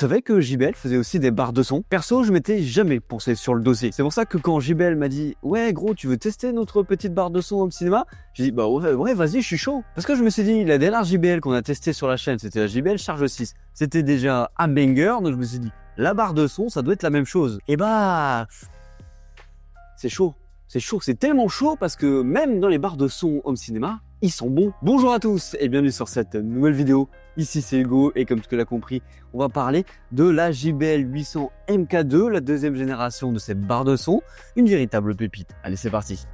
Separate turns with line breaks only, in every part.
savais que JBL faisait aussi des barres de son? Perso, je m'étais jamais pensé sur le dossier. C'est pour ça que quand JBL m'a dit « Ouais gros, tu veux tester notre petite barre de son home cinéma ?» J'ai dit « Bah ouais vas-y, je suis chaud. » Parce que je me suis dit, la dernière JBL qu'on a testé sur la chaîne, c'était la JBL Charge 6. C'était déjà un banger, donc je me suis dit « La barre de son, ça doit être la même chose. » Et bah... c'est chaud. C'est chaud, c'est tellement chaud parce que même dans les barres de son home cinéma, ils sont bons. Bonjour à tous et bienvenue sur cette nouvelle vidéo. Ici c'est Hugo et comme tu l'as compris, on va parler de la JBL 800 MK2, la deuxième génération de cette barre de son, une véritable pépite. Allez, c'est parti.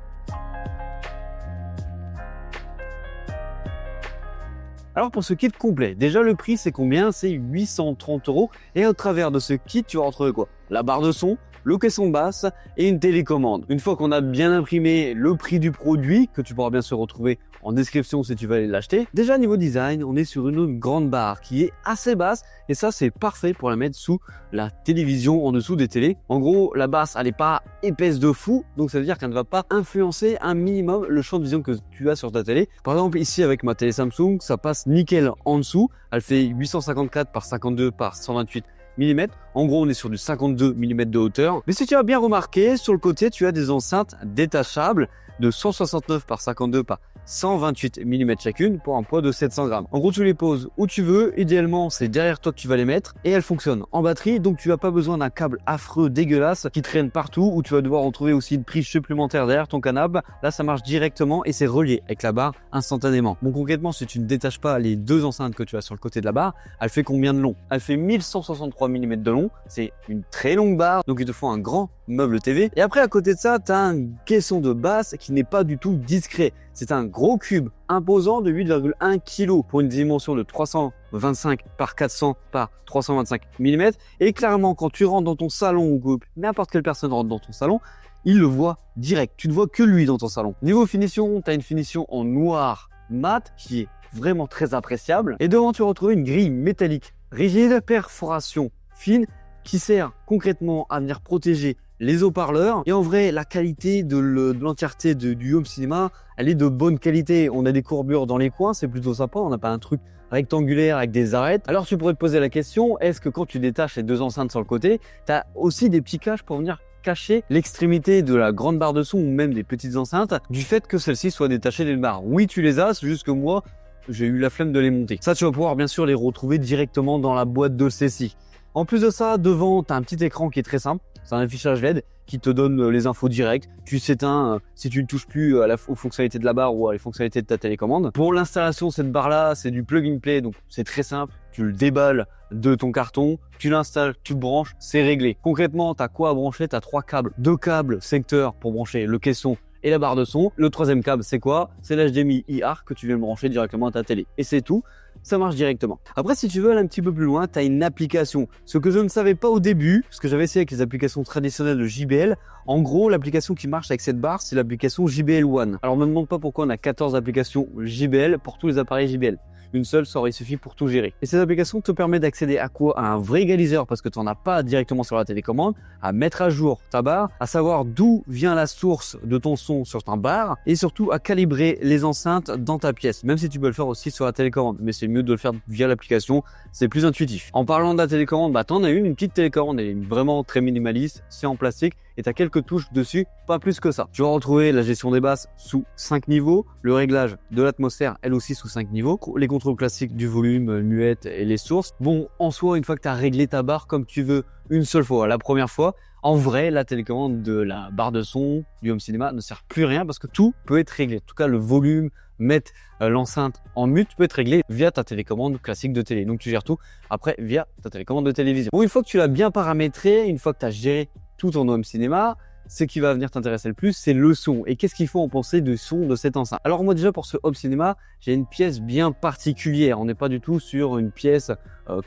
Alors pour ce kit complet, déjà le prix c'est combien? C'est 830 € et au travers de ce kit, tu vas retrouver quoi? La barre de son, le caisson basse et une télécommande. Une fois qu'on a bien imprimé le prix du produit, que tu pourras bien sûr retrouver en description si tu veux aller l'acheter. Déjà niveau design, on est sur une grande barre qui est assez basse et ça c'est parfait pour la mettre sous la télévision en dessous des télés. En gros, la basse elle n'est pas épaisse de fou, donc ça veut dire qu'elle ne va pas influencer un minimum le champ de vision que tu as sur ta télé. Par exemple ici avec ma télé Samsung, ça passe nickel en dessous. Elle fait 854 par 52 par 128 mm. En gros, on est sur du 52 mm de hauteur. Mais si tu as bien remarqué, sur le côté, tu as des enceintes détachables de 169 par 52 par 128 mm chacune pour un poids de 700 grammes. En gros, tu les poses où tu veux. Idéalement, c'est derrière toi que tu vas les mettre et elles fonctionnent en batterie. Donc, tu n'as pas besoin d'un câble affreux, dégueulasse qui traîne partout où tu vas devoir retrouver aussi une prise supplémentaire derrière ton canapé. Là, ça marche directement et c'est relié avec la barre instantanément. Bon, concrètement, si tu ne détaches pas les deux enceintes que tu as sur le côté de la barre, elle fait combien de long? Elle fait 1163 mm de long. C'est une très longue barre. Donc, il te faut un grand meuble TV. Et après, à côté de ça, tu as un caisson de basse qui n'est pas du tout discret. C'est un gros cube imposant de 8,1 kg pour une dimension de 325 par 400 par 325 mm. Et clairement, quand tu rentres dans ton salon ou que n'importe quelle personne rentre dans ton salon, il le voit direct. Tu ne vois que lui dans ton salon. Niveau finition, tu as une finition en noir mat qui est vraiment très appréciable. Et devant, tu retrouves une grille métallique rigide, perforation fine, qui sert concrètement à venir protéger les haut-parleurs. Et en vrai, la qualité de l'entièreté du home cinéma, elle est de bonne qualité. On a des courbures dans les coins, c'est plutôt sympa. On n'a pas un truc rectangulaire avec des arêtes. Alors tu pourrais te poser la question, est-ce que quand tu détaches les deux enceintes sur le côté, tu as aussi des petits caches pour venir cacher l'extrémité de la grande barre de son ou même des petites enceintes du fait que celle-ci soit détachée d'une barre? Oui, tu les as, c'est juste que moi, j'ai eu la flemme de les monter. Ça, tu vas pouvoir bien sûr les retrouver directement dans la boîte de celle-ci. En plus de ça, devant, tu as un petit écran qui est très simple. C'est un affichage LED qui te donne les infos directes. Tu s'éteins si tu ne touches plus aux fonctionnalités de la barre ou à les fonctionnalités de ta télécommande. Pour l'installation de cette barre-là, c'est du plug and play, donc c'est très simple. Tu le déballes de ton carton, tu l'installes, tu le branches, c'est réglé. Concrètement, tu as quoi à brancher? Tu as 3 câbles. 2 câbles secteurs pour brancher le caisson et la barre de son. Le troisième câble, c'est quoi? C'est l'HDMI IR que tu viens brancher directement à ta télé. Et c'est tout. Ça marche directement. Après, si tu veux aller un petit peu plus loin, tu as une application. Ce que je ne savais pas au début, parce que j'avais essayé avec les applications traditionnelles de JBL. En gros, l'application qui marche avec cette barre, c'est l'application JBL One. Alors, ne me demande pas pourquoi on a 14 applications JBL pour tous les appareils JBL. Une seule, ça aurait suffi pour tout gérer. Et cette application te permet d'accéder à quoi? À un vrai égaliseur, parce que tu n'en as pas directement sur la télécommande, à mettre à jour ta barre, à savoir d'où vient la source de ton son sur ta barre, et surtout à calibrer les enceintes dans ta pièce, même si tu peux le faire aussi sur la télécommande. Mais c'est mieux de le faire via l'application, c'est plus intuitif. En parlant de la télécommande, bah t'en as une petite télécommande, elle est vraiment très minimaliste, c'est en plastique, et tu as quelques touches dessus, pas plus que ça. Tu vas retrouver la gestion des basses sous 5 niveaux, le réglage de l'atmosphère, elle aussi sous 5 niveaux, les contrôles classiques du volume, muette et les sources. Bon, en soi, une fois que tu as réglé ta barre comme tu veux une seule fois, la première fois, en vrai, la télécommande de la barre de son du home cinéma ne sert plus à rien parce que tout peut être réglé. En tout cas, le volume, mettre l'enceinte en mute peut être réglé via ta télécommande classique de télé. Donc, tu gères tout après via ta télécommande de télévision. Bon, une fois que tu l'as bien paramétré, une fois que tu as géré tout ton home cinéma, ce qui va venir t'intéresser le plus, c'est le son. Et qu'est-ce qu'il faut en penser du son de cette enceinte? Alors moi déjà pour ce home cinéma, j'ai une pièce bien particulière. On n'est pas du tout sur une pièce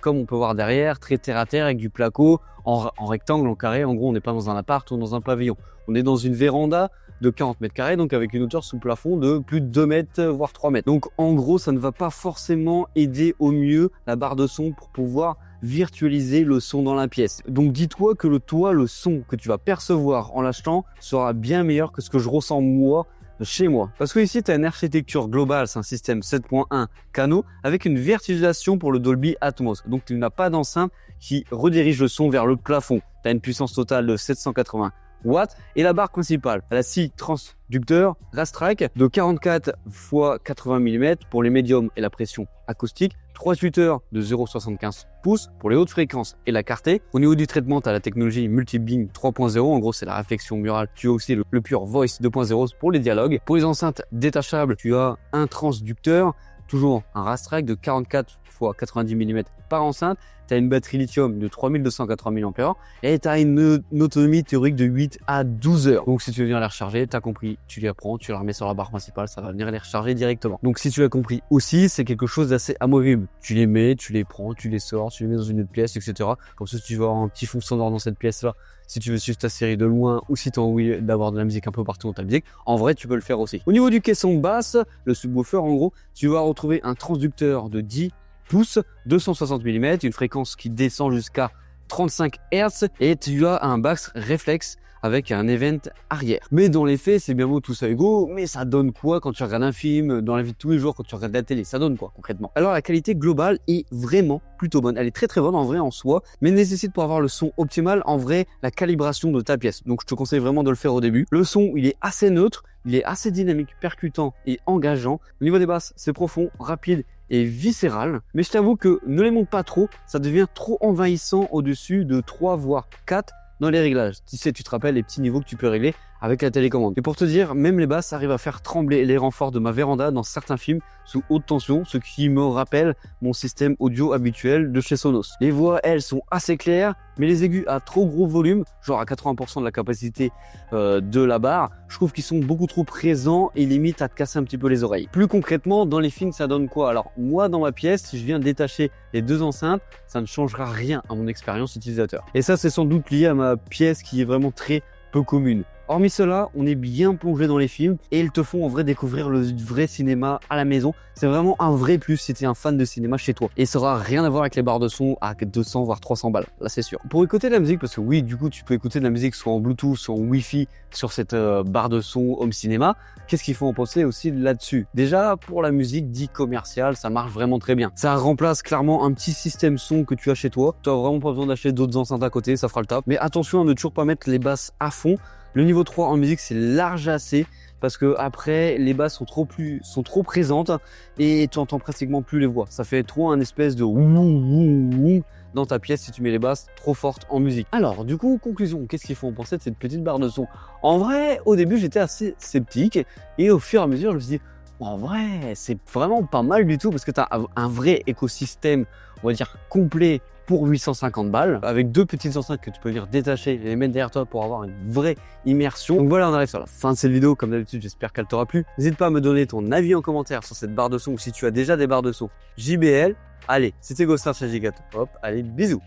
comme on peut voir derrière, très terre à terre avec du placo en rectangle, en carré. En gros, on n'est pas dans un appart ou dans un pavillon. On est dans une véranda de 40 mètres carrés, donc avec une hauteur sous plafond de plus de 2 mètres, voire 3 mètres. Donc en gros, ça ne va pas forcément aider au mieux la barre de son pour pouvoir virtualiser le son dans la pièce. Donc dis-toi que le son que tu vas percevoir en l'achetant sera bien meilleur que ce que je ressens moi chez moi. Parce que ici, tu as une architecture globale, c'est un système 7.1 canaux avec une virtualisation pour le Dolby Atmos. Donc, tu n'as pas d'enceinte qui redirige le son vers le plafond. Tu as une puissance totale de 780 watts et la barre principale. Elle a 6 transducteurs Rastrack de 44 x 80 mm pour les médiums et la pression acoustique, 3 tweeters de 0,75 pouces pour les hautes fréquences et la clarté. Au niveau du traitement, tu as la technologie Multi-Beam 3.0, en gros c'est la réflexion murale. Tu as aussi le Pure Voice 2.0 pour les dialogues. Pour les enceintes détachables, tu as un transducteur, toujours un Rastrack de 44 x 90 mm par enceinte. Tu as une batterie lithium de 3280 mAh et tu as une autonomie théorique de 8 à 12 heures. Donc si tu veux venir les recharger, tu as compris, tu les prends, tu les remets sur la barre principale, ça va venir les recharger directement. Donc si tu l'as compris aussi, c'est quelque chose d'assez amovible. Tu les mets, tu les prends, tu les sors, tu les mets dans une autre pièce, etc. Comme ça, tu vas avoir un petit fond sonore dans cette pièce-là. Si tu veux suivre ta série de loin ou si tu as envie d'avoir de la musique un peu partout dans ta musique, en vrai, tu peux le faire aussi. Au niveau du caisson basse, le subwoofer, en gros, tu vas retrouver un transducteur de 10 pouces, 260 mm, une fréquence qui descend jusqu'à 35 Hz et tu as un bass réflexe avec un event arrière. Mais dans les faits, c'est bien beau tout ça égaux, mais ça donne quoi quand tu regardes un film, dans la vie de tous les jours, quand tu regardes la télé, ça donne quoi concrètement? Alors la qualité globale est vraiment plutôt bonne, elle est très très bonne en vrai en soi, mais nécessite pour avoir le son optimal en vrai la calibration de ta pièce. Donc je te conseille vraiment de le faire au début. Le son il est assez neutre, il est assez dynamique, percutant et engageant. Au niveau des basses, c'est profond, rapide et viscéral, mais je t'avoue que ne les monte pas trop, ça devient trop envahissant au-dessus de 3 voire 4 dans les réglages. Tu sais, tu te rappelles les petits niveaux que tu peux régler avec la télécommande. Et pour te dire, même les basses arrivent à faire trembler les renforts de ma véranda dans certains films sous haute tension, ce qui me rappelle mon système audio habituel de chez Sonos. Les voix, elles, sont assez claires, mais les aigus à trop gros volume, genre à 80% de la capacité de la barre, je trouve qu'ils sont beaucoup trop présents et limite à te casser un petit peu les oreilles. Plus concrètement, dans les films, ça donne quoi? Alors moi, dans ma pièce, si je viens détacher les deux enceintes, ça ne changera rien à mon expérience utilisateur. Et ça, c'est sans doute lié à ma pièce qui est vraiment très peu commune. Hormis cela, on est bien plongé dans les films et ils te font en vrai découvrir le vrai cinéma à la maison. C'est vraiment un vrai plus si tu es un fan de cinéma chez toi. Et ça aura rien à voir avec les barres de son à 200 voire 300 balles, là c'est sûr. Pour écouter de la musique, parce que oui, du coup tu peux écouter de la musique soit en Bluetooth, soit en Wi-Fi sur cette barre de son home cinéma, qu'est-ce qu'il faut en penser aussi là-dessus? Déjà, pour la musique dite commerciale, ça marche vraiment très bien. Ça remplace clairement un petit système son que tu as chez toi. Tu n'as vraiment pas besoin d'acheter d'autres enceintes à côté, ça fera le taf. Mais attention à ne toujours pas mettre les basses à fond. Le niveau 3 en musique, c'est large assez parce que après les basses sont trop présentes et tu entends pratiquement plus les voix. Ça fait trop un espèce de ouh dans ta pièce si tu mets les basses trop fortes en musique. Alors du coup, conclusion, qu'est-ce qu'il faut en penser de cette petite barre de son? En vrai, au début, j'étais assez sceptique et au fur et à mesure, je me suis dit en vrai, c'est vraiment pas mal du tout parce que tu as un vrai écosystème, on va dire complet pour 850 balles, avec deux petites enceintes que tu peux venir détacher et les mettre derrière toi pour avoir une vraie immersion. Donc voilà, on arrive sur la fin de cette vidéo. Comme d'habitude, j'espère qu'elle t'aura plu. N'hésite pas à me donner ton avis en commentaire sur cette barre de son ou si tu as déjà des barres de son JBL. Allez, c'était Ghostar chez Gigato. Hop, allez, bisous.